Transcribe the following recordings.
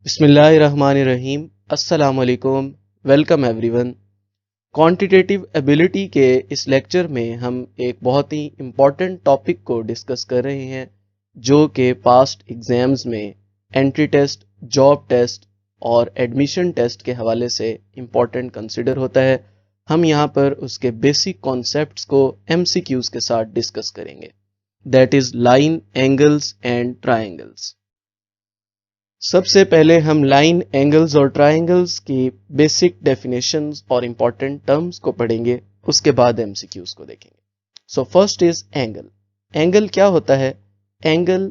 बिस्मिल्लाहिर्रहमानिर्रहीम। अस्सलाम वालेकुम। Welcome everyone. क्वांटिटेटिव एबिलिटी के इस लेक्चर में हम एक बहुत ही इम्पॉर्टेंट टॉपिक को डिस्कस कर रहे हैं जो कि पास्ट एग्जाम्स में एंट्री टेस्ट, जॉब टेस्ट और एडमिशन टेस्ट के हवाले से इम्पॉर्टेंट कंसिडर होता है। हम यहाँ पर उसके बेसिक कॉन्सेप्ट्स को एमसीक्यूज के साथ डिस्कस करेंगे, that is line, angles and triangles. सबसे पहले हम लाइन, एंगल्स और ट्रायंगल्स की बेसिक डेफिनेशंस और इंपॉर्टेंट टर्म्स को पढ़ेंगे, उसके बाद एमसीक्यूज को देखेंगे। So first is angle. Angle क्या होता है? एंगल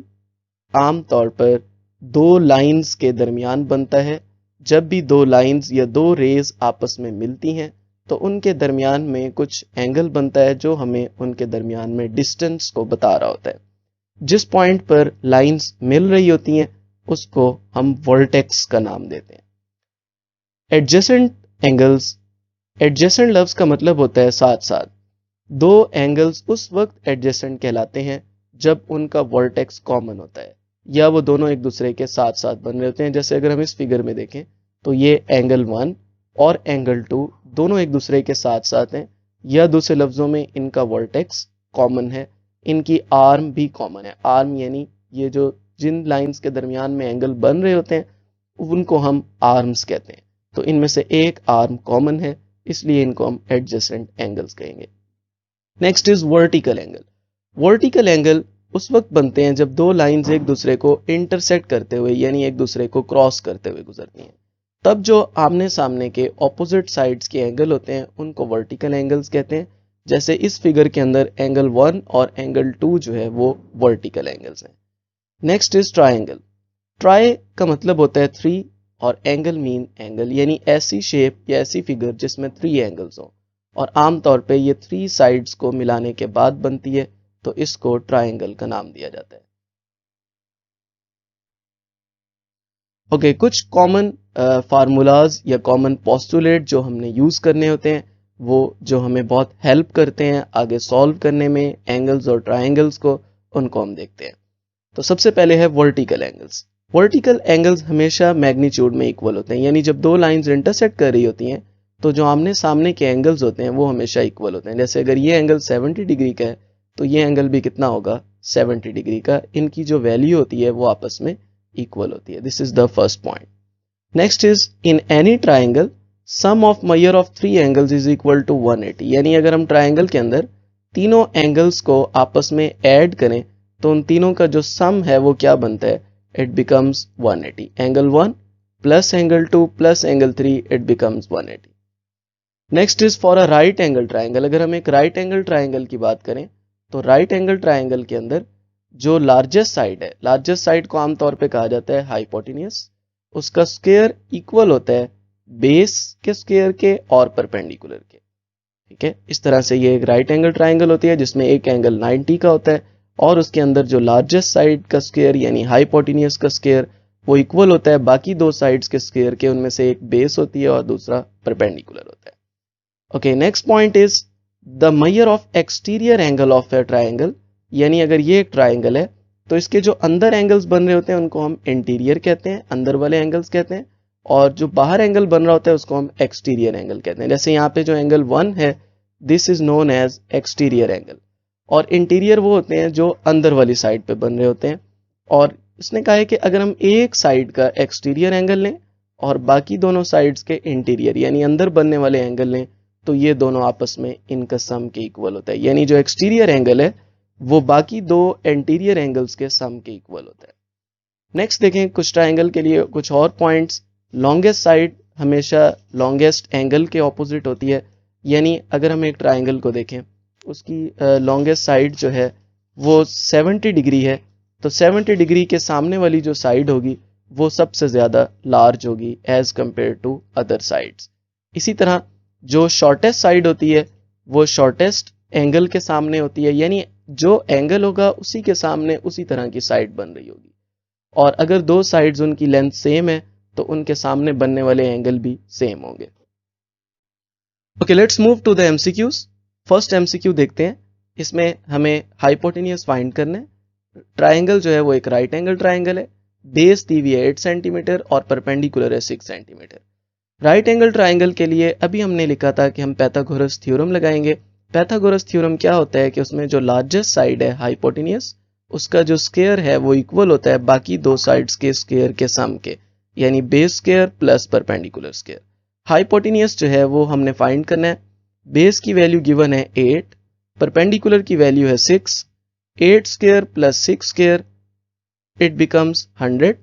आमतौर पर दो लाइंस के दरमियान बनता है। जब भी दो लाइंस या दो रेज आपस में मिलती हैं तो उनके दरमियान में कुछ एंगल बनता है जो हमें उनके दरमियान में डिस्टेंस को बता रहा होता है। जिस पॉइंट पर लाइंस मिल रही होती हैं उसको हम वर्टेक्स का नाम देते हैं। एडजेसेंट एंगल्स, एडजेसेंट लफ्ज का मतलब होता है साथ साथ। दो एंगल्स उस वक्त एडजेसेंट कहलाते हैं जब उनका वर्टेक्स कॉमन होता है या वो दोनों एक दूसरे के साथ साथ बन रहे होते हैं। जैसे अगर हम इस फिगर में देखें तो ये एंगल 1 और एंगल 2 दोनों एक दूसरे के साथ साथ हैं, या दूसरे लफ्जों में इनका वर्टेक्स कॉमन है, इनकी आर्म भी कॉमन है। आर्म यानी ये जो जिन लाइंस के दरमियान में एंगल बन रहे होते हैं उनको हम आर्म्स कहते हैं। तो इनमें से एक आर्म कॉमन है, इसलिए इनको हम एडजेसेंट एंगल्स कहेंगे। Next is vertical angle. Vertical angle उस वक्त बनते हैं जब दो लाइंस एक दूसरे को इंटरसेक्ट करते हुए यानी एक दूसरे को क्रॉस करते हुए गुजरती हैं। तब जो आमने सामने के ऑपोजिट साइड्स के एंगल होते हैं उनको वर्टिकल एंगल्स कहते हैं। जैसे इस फिगर के अंदर एंगल 1 और एंगल 2 जो है वो वर्टिकल एंगल्स हैं। Next is triangle. ट्राई का मतलब होता है 3 और एंगल मीन एंगल, यानी ऐसी शेप या ऐसी फिगर जिसमें 3 एंगल्स हो और आमतौर पे ये 3 साइड्स को मिलाने के बाद बनती है, तो इसको ट्रायंगल का नाम दिया जाता है। ओके, कुछ कॉमन फार्मूलाज या कॉमन पोस्टुलेट जो हमने यूज करने होते हैं वो जो हमें बहुत हेल्प करते हैं आगे सॉल्व करने में एंगल्स और ट्रायंगल्स को, उनको हम देखते हैं। तो सबसे पहले है वर्टिकल एंगल्स। वर्टिकल एंगल्स हमेशा मैग्नीट्यूड में इक्वल होते हैं, यानी जब दो लाइंस इंटरसेक्ट कर रही होती हैं तो जो आमने सामने के एंगल्स होते हैं वो हमेशा इक्वल होते हैं। जैसे अगर ये एंगल 70 डिग्री का है तो ये एंगल भी कितना होगा? 70 डिग्री का। इनकी जो वैल्यू होती है वो आपस में इक्वल होती है। This is the first point. Next is in any triangle sum of measure of 3 angles is equal to 180। यानी अगर हम ट्राइंगल के अंदर तीनों एंगल्स को आपस में ऐड करें तो उन तीनों का जो सम है वो क्या बनता है? It becomes 180। Angle 1 plus angle 2 plus angle 3 it becomes 180। Next is for a right angle triangle. अगर हम एक राइट एंगल ट्राइंगल की बात करें तो राइट एंगल ट्राइंगल के अंदर जो लार्जेस्ट साइड है, लार्जेस्ट साइड को आमतौर पे कहा जाता है हाइपोटेन्यूस, उसका स्क्वायर इक्वल होता है बेस के स्क्वायर के और परपेंडिकुलर के। ठीक है, इस तरह से ये एक राइट एंगल ट्राइंगल होती है जिसमें एक एंगल 90 का होता है और उसके अंदर जो लार्जेस्ट साइड का स्क्वायर यानी हाइपोटेन्यूस का स्क्वायर वो इक्वल होता है बाकी दो साइड्स के स्क्वायर के। उनमें से एक बेस होती है और दूसरा परपेंडिकुलर होता है। Okay, next point is the measure of exterior angle of A triangle. यानी अगर ये एक ट्राइंगल है तो इसके जो अंदर एंगल्स बन रहे होते हैं उनको हम इंटीरियर कहते हैं, अंदर वाले एंगल्स कहते हैं, और जो बाहर एंगल बन रहा होता है उसको हम एक्सटीरियर एंगल कहते हैं। जैसे यहाँ पे जो एंगल 1 है this is known as exterior angle, और इंटीरियर वो होते हैं जो अंदर वाली साइड पे बन रहे होते हैं। और इसने कहा है कि अगर हम एक साइड का एक्सटीरियर एंगल लें और बाकी दोनों साइड्स के इंटीरियर यानी अंदर बनने वाले एंगल लें तो ये दोनों आपस में इनका सम के इक्वल होता है। यानी जो एक्सटीरियर एंगल है वो बाकी दो इंटीरियर एंगल्स के सम के इक्वल होता है। नेक्स्ट देखें कुछ ट्राइंगल के लिए कुछ और पॉइंट्स। लॉन्गेस्ट साइड हमेशा लॉन्गेस्ट एंगल के ऑपोजिट होती है। यानी अगर हम एक ट्राइंगल को देखें उसकी लॉन्गेस्ट साइड जो है वो 70 डिग्री है, तो 70 डिग्री के सामने वाली जो साइड होगी वो सबसे ज़्यादा लार्ज होगी as compare to other sides. इसी तरह जो शॉर्टेस्ट साइड होती है वो शॉर्टेस्ट एंगल के सामने होती है, यानी जो एंगल होगा उसी के सामने उसी तरह की साइड बन रही होगी। और अगर दो साइड्स उनकी लेंथ सेम है तो उनके सामने बनने वाले एंगल भी सेम होंगे। Okay, let's move to the MCQs. First MCQ देखते हैं। इसमें हमें हाइपोटेन्यूस फाइंड करना है। ट्राइंगल जो है वो एक राइट एंगल ट्राइंगल है बेस दी हुई है 8 सेंटीमीटर और परपेंडिकुलर है 6 सेंटीमीटर। राइट एंगल ट्राइंगल के लिए अभी हमने लिखा था कि हम पैथागोरस थ्योरम लगाएंगे। पैथागोरस थ्योरम क्या होता है कि उसमें जो लार्जेस्ट साइड है हाइपोटेनियस, उसका जो स्क्वायर है वो इक्वल होता है बाकी दो साइड्स के स्क्वायर के सम के, यानी base square plus perpendicular square. Hypotenuse जो है वो हमने फाइंड करना है। बेस की वैल्यू गिवन है 8, परपेंडिकुलर की वैल्यू है 6, 8 square plus 6 square it becomes 100।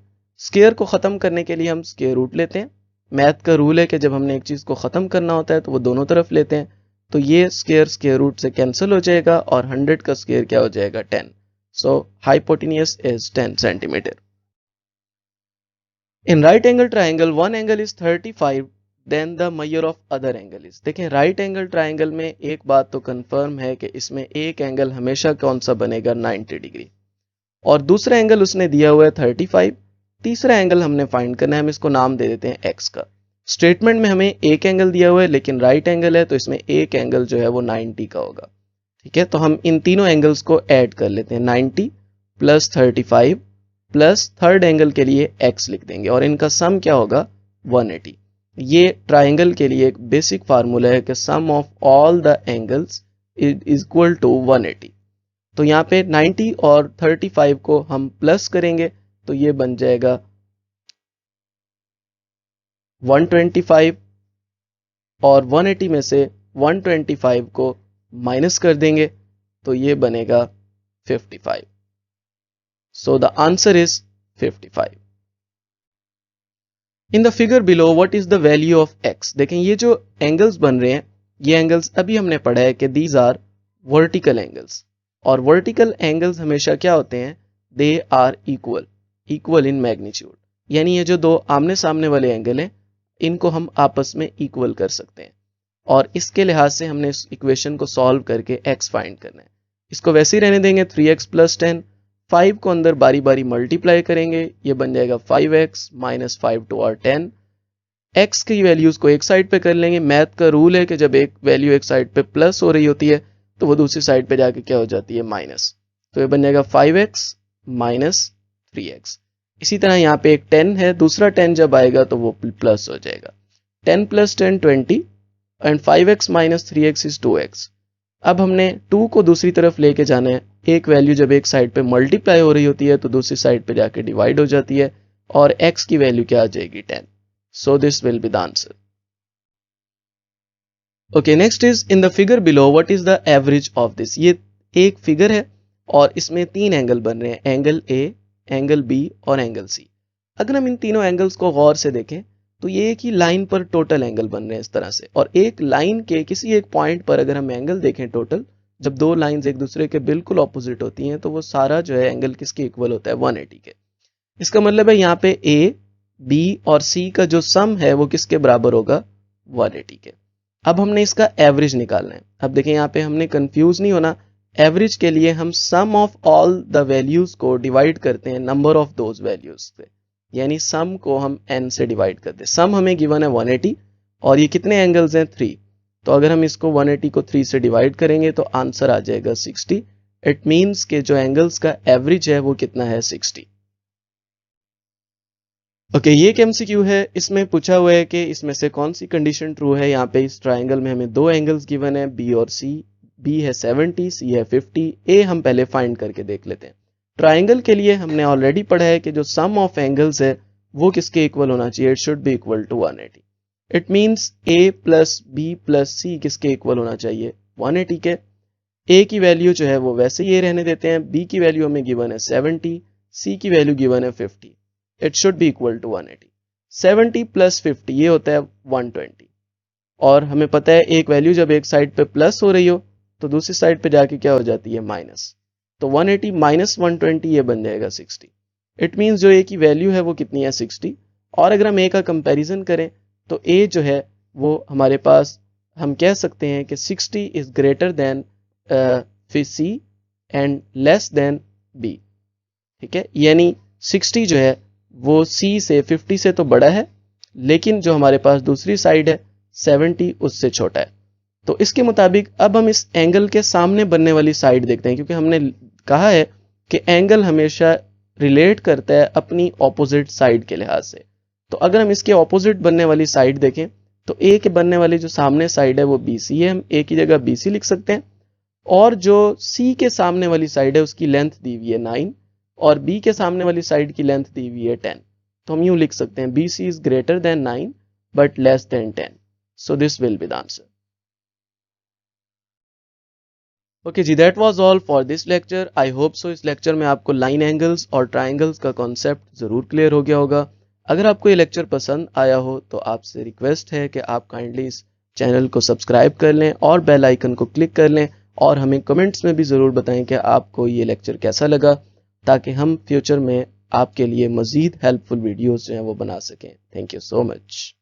Square को खत्म करने के लिए हम स्क्वायर रूट लेते हैं। मैथ का रूल है कि जब हमने एक चीज को खत्म करना होता है तो वो दोनों तरफ लेते हैं, तो ये स्क्वायर स्क्वायर रूट से कैंसिल हो जाएगा और 100 का स्क्वायर क्या हो जाएगा 10। So hypotenuse is 10 centimetre. In right angle triangle one angle is 35, then the measure of other angle is. देखें राइट एंगल ट्राइंगल में एक बात तो कंफर्म है कि इसमें एक एंगल हमेशा कौन सा बनेगा 90 डिग्री, और दूसरा एंगल उसने दिया हुआ है 35। तीसरा एंगल हमने फाइंड करना है, हम इसको नाम दे देते हैं एक्स का। स्टेटमेंट में हमें एक एंगल दिया हुआ है लेकिन राइट एंगल है तो इसमें एक एंगल जो है वो 90 का होगा। ठीक है, तो हम इन तीनों एंगल्स को ऐड कर लेते हैं, 90 प्लस 35 प्लस थर्ड एंगल के लिए एक्स लिख देंगे और इनका सम क्या होगा 180। ये ट्राइंगल के लिए एक बेसिक फार्मूला है कि sum of all the angles is equal to 180। तो यहाँ पे 90 और 35 को हम प्लस करेंगे तो ये बन जाएगा 125, और 180 में से 125 को माइनस कर देंगे तो ये बनेगा 55। So the answer is 55। In the figure below what is the value of x. देखें ये जो एंगल्स बन रहे हैं, ये एंगल्स अभी हमने पढ़ा है कि दीज आर वर्टिकल एंगल्स, और वर्टिकल एंगल्स हमेशा क्या होते हैं, they are equal in magnitude, यानी ये जो दो आमने सामने वाले एंगल हैं इनको हम आपस में इक्वल कर सकते हैं, और इसके लिहाज से हमने इस इक्वेशन को सॉल्व करके x फाइंड करना है। इसको वैसे ही रहने देंगे 3x प्लस 10, 5 को अंदर बारी बारी मल्टीप्लाई करेंगे, ये बन जाएगा 5x minus 5 two are 10। x की वैल्यूज को एक साइड पे कर लेंगे। मैथ का रूल है कि जब एक वैल्यू एक साइड पे प्लस हो रही होती है तो वो दूसरी साइड पे जाके क्या हो जाती है माइनस, तो ये बन जाएगा 5x माइनस 3x। इसी तरह यहाँ पे एक 10 है, दूसरा 10 जब आएगा तो वो प्लस हो जाएगा, 10 plus 10 20 and 5x minus 3x is 2x। अब हमने 2 को दूसरी तरफ लेके जाना है। एक वैल्यू जब एक साइड पे मल्टीप्लाई हो रही होती है तो दूसरी साइड पे जाके डिवाइड हो जाती है और x की वैल्यू क्या आ जाएगी 10। So this will be the answer. Okay, next is in the figure below what is the average of this. ये एक फिगर है और इसमें तीन एंगल बन रहे हैं, एंगल ए, एंगल बी और एंगल सी। अगर हम इन तीनों एंगल्स को गौर से देखें तो ये एक ही लाइन पर टोटल एंगल बन रहे हैं इस तरह से, और एक लाइन के किसी एक पॉइंट पर अगर हम एंगल देखें टोटल, जब दो लाइंस एक दूसरे के बिल्कुल ऑपोजिट होती हैं तो वो सारा जो है एंगल किसके इक्वल होता है 180 के। इसका मतलब है यहाँ पे ए, बी और सी का जो सम है वो किसके बराबर होगा 180 के। अब हमने इसका एवरेज निकालना है। अब देखें यहाँ पे हमने कंफ्यूज नहीं होना, एवरेज के लिए हम सम ऑफ ऑल द वैल्यूज को डिवाइड करते हैं नंबर ऑफ दोज वैल्यूज से, यानी सम को हम n से डिवाइड करते हैं। सम हमें गिवन है 180 और ये कितने एंगल्स हैं 3, तो अगर हम इसको 180 को 3 से डिवाइड करेंगे तो आंसर आ जाएगा 60। इट मींस के जो एंगल्स का एवरेज है वो कितना है 60। ओके, ये एक MCQ है, इसमें पूछा हुआ है कि इसमें से कौन सी कंडीशन ट्रू है। यहाँ पे इस ट्राइंगल में हमें दो एंगल्स गिवन है B और C, B है 70, C है 50। A हम पहले फाइंड करके देख लेते हैं। ट्राइंगल के लिए हमने ऑलरेडी पढ़ा है कि जो सम ऑफ एंगल्स है वो किसके इक्वल होना चाहिए, it should be equal to 180। It means A plus B plus C किसके इक्वल होना चाहिए 180 के। A की वैल्यू जो है वो वैसे ये रहने देते हैं, B की वैल्यू हमें गिवन है 70, C की वैल्यू गिवन है 50, it should be equal to 180। 70 plus 50 ये होता है 120, और हमें पता है एक वैल्यू जब एक साइड पे प्लस हो रही हो तो दूसरी साइड पे जाके क्या हो जाती है माइनस, तो 180 माइनस 120 ये बन जाएगा 60। इट मींस जो ए की वैल्यू है वो कितनी है 60, और अगर हम ए का कंपैरिजन करें तो ए जो है वो हमारे पास हम कह सकते हैं कि 60 is greater than C and less than B. ठीक है, यानी 60 जो है वो C से 50 से तो बड़ा है, लेकिन जो हमारे पास दूसरी साइड है 70 उससे छोटा है। तो इसके मुताबिक अब हम इस एंगल के सामने बनने वाली साइड देखते हैं, क्योंकि हमने कहा है कि एंगल हमेशा रिलेट करता है अपनी ऑपोजिट साइड के लिहाज से। तो अगर हम इसके ऑपोजिट बनने वाली साइड देखें तो ए के बनने वाली जो सामने साइड है वो BC है, हम ए की जगह BC लिख सकते हैं। और जो C के सामने वाली साइड है उसकी लेंथ दी हुई है 9 और B के सामने वाली साइड की लेंथ दी हुई है 10। तो हम यूं लिख सकते हैं BC is greater than 9 but less than 10। So this will be the answer. Okay ji, that was all for this lecture. I hope so इस लेक्चर में आपको लाइन एंगल्स और ट्राइंगल्स का कॉन्सेप्ट ज़रूर क्लियर हो गया होगा। अगर आपको ये लेक्चर पसंद आया हो तो आपसे रिक्वेस्ट है कि आप काइंडली इस चैनल को सब्सक्राइब कर लें और बेल आइकन को क्लिक कर लें और हमें कमेंट्स में भी ज़रूर बताएं कि आपको ये लेक्चर कैसा लगा, ताकि हम फ्यूचर में आपके लिए मज़ीद हेल्पफुल वीडियोज़ जो हैं वो बना सकें। Thank you so much.